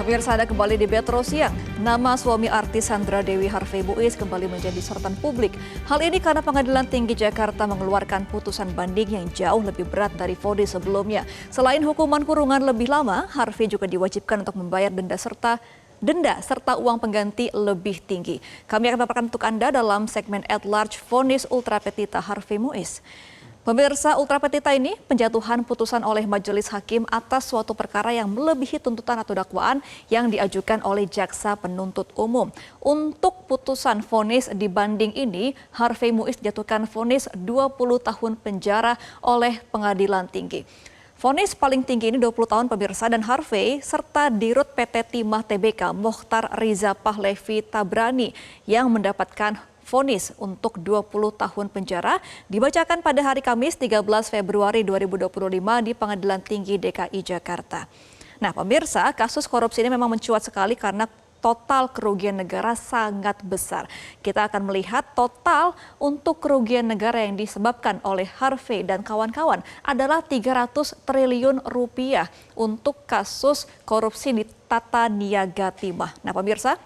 Pemirsa, Anda kembali di Metro Siang. Nama suami artis Sandra Dewi Harvey Muiz kembali menjadi sorotan publik. Hal ini karena Pengadilan Tinggi Jakarta mengeluarkan putusan banding yang jauh lebih berat dari vonis sebelumnya. Selain hukuman kurungan lebih lama, Harvey juga diwajibkan untuk membayar denda serta uang pengganti lebih tinggi. Kami akan paparkan untuk Anda dalam segmen At Large Vonis Ultra Petita Harvey Muiz. Pemirsa, Ultra Petita ini penjatuhan putusan oleh majelis hakim atas suatu perkara yang melebihi tuntutan atau dakwaan yang diajukan oleh jaksa penuntut umum. Untuk putusan vonis di banding ini, Harvey Muiz dijatuhkan vonis 20 tahun penjara oleh Pengadilan Tinggi. Vonis paling tinggi ini 20 tahun pemirsa, dan Harvey serta Dirut PT Timah Tbk Mokhtar Riza Pahlevi Tabrani yang mendapatkan vonis untuk 20 tahun penjara dibacakan pada hari Kamis 13 Februari 2025 di Pengadilan Tinggi DKI Jakarta. Nah pemirsa, kasus korupsi ini memang mencuat sekali karena total kerugian negara sangat besar. Kita akan melihat total untuk kerugian negara yang disebabkan oleh Harvey dan kawan-kawan adalah 300 triliun rupiah untuk kasus korupsi di Tata Niaga Timah. Nah pemirsa,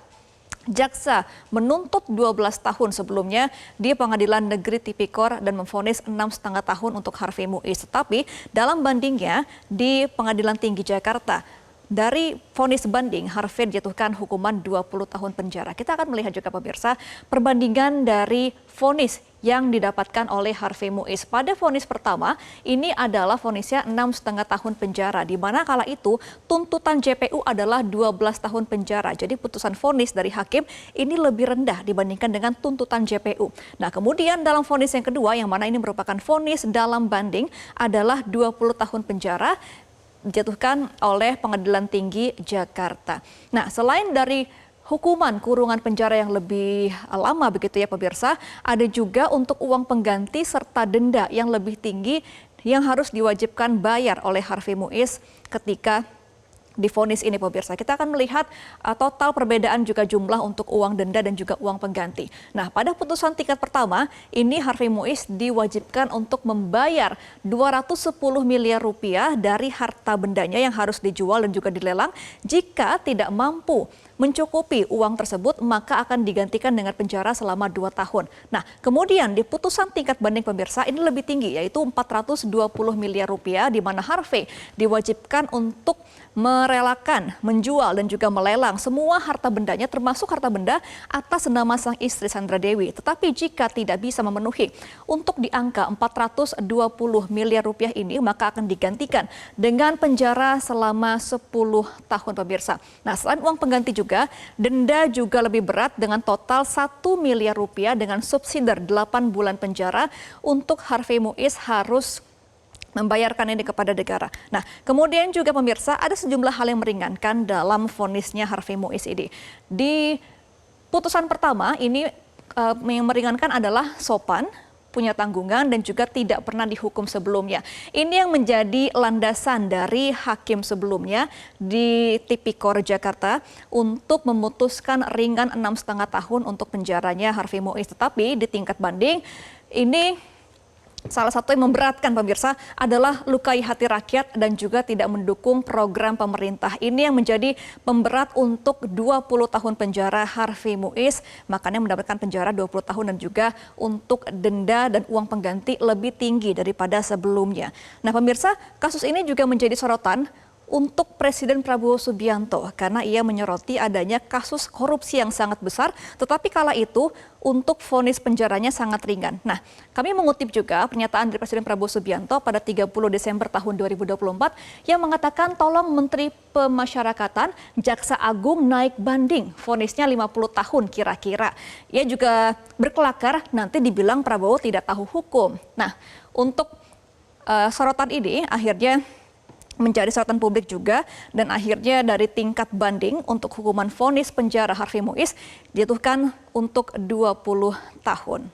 jaksa menuntut 12 tahun sebelumnya di Pengadilan Negeri Tipikor dan memvonis 6,5 tahun untuk Harvey Muiz. Tetapi dalam bandingnya di Pengadilan Tinggi Jakarta, dari vonis banding, Harvey dijatuhkan hukuman 20 tahun penjara. Kita akan melihat juga pemirsa perbandingan dari vonis yang didapatkan oleh Harvey Muiz. Pada vonis pertama, ini adalah vonisnya 6,5 tahun penjara, di mana kala itu tuntutan JPU adalah 12 tahun penjara. Jadi putusan vonis dari hakim ini lebih rendah dibandingkan dengan tuntutan JPU. Nah kemudian dalam vonis yang kedua, yang mana ini merupakan vonis dalam banding, adalah 20 tahun penjara, dijatuhkan oleh Pengadilan Tinggi Jakarta. Nah, selain dari hukuman kurungan penjara yang lebih lama begitu ya pemirsa, ada juga untuk uang pengganti serta denda yang lebih tinggi yang harus diwajibkan bayar oleh Harvey Muiz ketika divonis ini pemirsa. Kita akan melihat total perbedaan juga jumlah untuk uang denda dan juga uang pengganti. Nah, pada putusan tingkat pertama, ini Harvey Muiz diwajibkan untuk membayar 210 miliar rupiah dari harta bendanya yang harus dijual dan juga dilelang. Jika tidak mampu mencukupi uang tersebut, maka akan digantikan dengan penjara selama 2 tahun. Nah, kemudian di putusan tingkat banding pemirsa ini lebih tinggi, yaitu 420 miliar rupiah, di mana Harvey diwajibkan untuk merelakan, menjual dan juga melelang semua harta bendanya, termasuk harta benda atas nama sang istri Sandra Dewi. Tetapi jika tidak bisa memenuhi untuk di angka 420 miliar rupiah ini, maka akan digantikan dengan penjara selama 10 tahun pemirsa. Nah, selain uang pengganti juga, denda juga lebih berat dengan total 1 miliar rupiah dengan subsidi 8 bulan penjara untuk Harvey Muiz harus membayarkan ini kepada negara. Nah, kemudian juga pemirsa ada sejumlah hal yang meringankan dalam vonisnya Harvey Muiz ini. Di putusan pertama ini yang meringankan adalah sopan, punya tanggungan dan juga tidak pernah dihukum sebelumnya. Ini yang menjadi landasan dari hakim sebelumnya di Tipikor Jakarta untuk memutuskan ringan 6,5 tahun untuk penjaranya Harvey Muiz. Tetapi di tingkat banding ini salah satu yang memberatkan pemirsa adalah lukai hati rakyat dan juga tidak mendukung program pemerintah. Ini yang menjadi pemberat untuk 20 tahun penjara Harvey Muiz, makanya mendapatkan penjara 20 tahun dan juga untuk denda dan uang pengganti lebih tinggi daripada sebelumnya. Nah pemirsa, kasus ini juga menjadi sorotan untuk Presiden Prabowo Subianto karena ia menyoroti adanya kasus korupsi yang sangat besar, tetapi kala itu untuk vonis penjaranya sangat ringan. Nah, kami mengutip juga pernyataan dari Presiden Prabowo Subianto pada 30 Desember tahun 2024 yang mengatakan tolong Menteri Pemasyarakatan, Jaksa Agung naik banding, vonisnya 50 tahun kira-kira. Ia juga berkelakar nanti dibilang Prabowo tidak tahu hukum. Nah, untuk sorotan ini akhirnya menjadi sorotan publik juga, dan akhirnya dari tingkat banding untuk hukuman vonis penjara Harvey Muiz dijatuhkan untuk 20 tahun.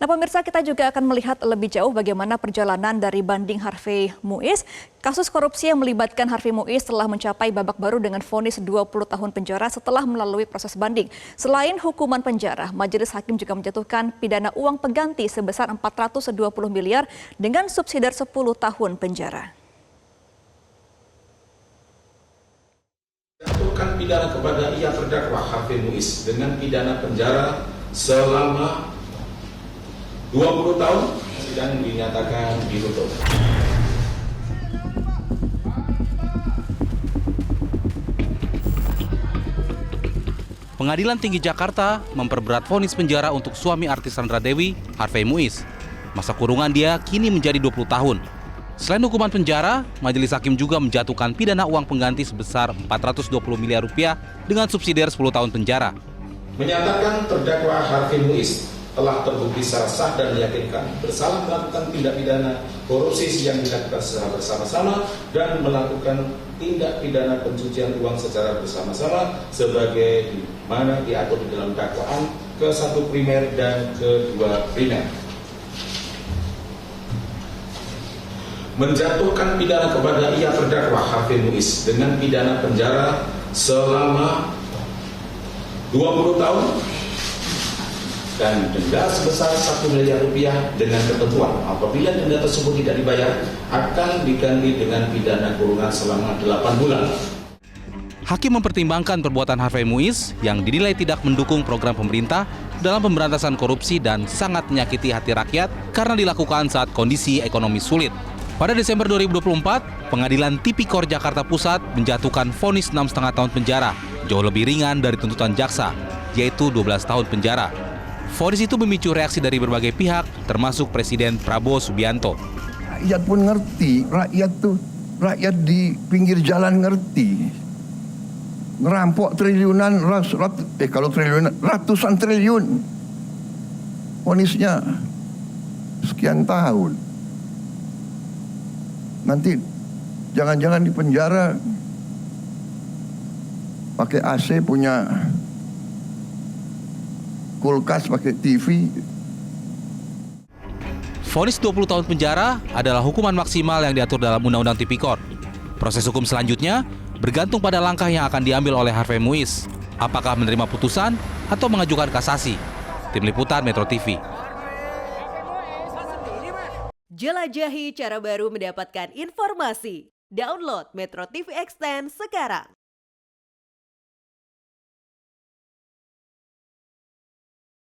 Nah pemirsa, kita juga akan melihat lebih jauh bagaimana perjalanan dari banding Harvey Muiz. Kasus korupsi yang melibatkan Harvey Muiz telah mencapai babak baru dengan vonis 20 tahun penjara setelah melalui proses banding. Selain hukuman penjara, majelis hakim juga menjatuhkan pidana uang pengganti sebesar 420 miliar dengan subsidi 10 tahun penjara. menjatuhkan pidana kepada ia terdakwa Harvey Muiz dengan pidana penjara selama 20 tahun dan dinyatakan ditutup. Pengadilan Tinggi Jakarta memperberat vonis penjara untuk suami artis Sandra Dewi, Harvey Muiz. Masa kurungan dia kini menjadi 20 tahun. Selain hukuman penjara, majelis hakim juga menjatuhkan pidana uang pengganti sebesar 420 miliar rupiah dengan subsidiar 10 tahun penjara. Menyatakan terdakwa Harvey Muiz telah terbukti secara sah dan meyakinkan bersalah melakukan tindak pidana korupsi yang dilakukan secara bersama-sama dan melakukan tindak pidana pencucian uang secara bersama-sama sebagai mana diatur di dalam dakwaan ke-1 primer dan ke-2 primer. Menjatuhkan pidana kepada ia terdakwa Harvey Muiz dengan pidana penjara selama 20 tahun dan denda sebesar 1 miliar rupiah dengan ketentuan apabila denda tersebut tidak dibayar akan diganti dengan pidana kurungan selama 8 bulan. Hakim mempertimbangkan perbuatan Harvey Muiz yang dinilai tidak mendukung program pemerintah dalam pemberantasan korupsi dan sangat menyakiti hati rakyat karena dilakukan saat kondisi ekonomi sulit. Pada Desember 2024, Pengadilan Tipikor Jakarta Pusat menjatuhkan vonis 6,5 tahun penjara, jauh lebih ringan dari tuntutan jaksa, yaitu 12 tahun penjara. Vonis itu memicu reaksi dari berbagai pihak, termasuk Presiden Prabowo Subianto. Rakyat pun ngerti, rakyat di pinggir jalan ngerti. Ngerampok triliunan, ratusan triliun. Vonisnya sekian tahun. Nanti jangan-jangan di penjara pakai AC, punya kulkas, pakai TV. Vonis 20 tahun penjara adalah hukuman maksimal yang diatur dalam Undang-Undang Tipikor. Proses hukum selanjutnya bergantung pada langkah yang akan diambil oleh Harvey Muiz. Apakah menerima putusan atau mengajukan kasasi? Tim Liputan Metro TV. Jelajahi cara baru mendapatkan informasi. Download Metro TV Extend sekarang.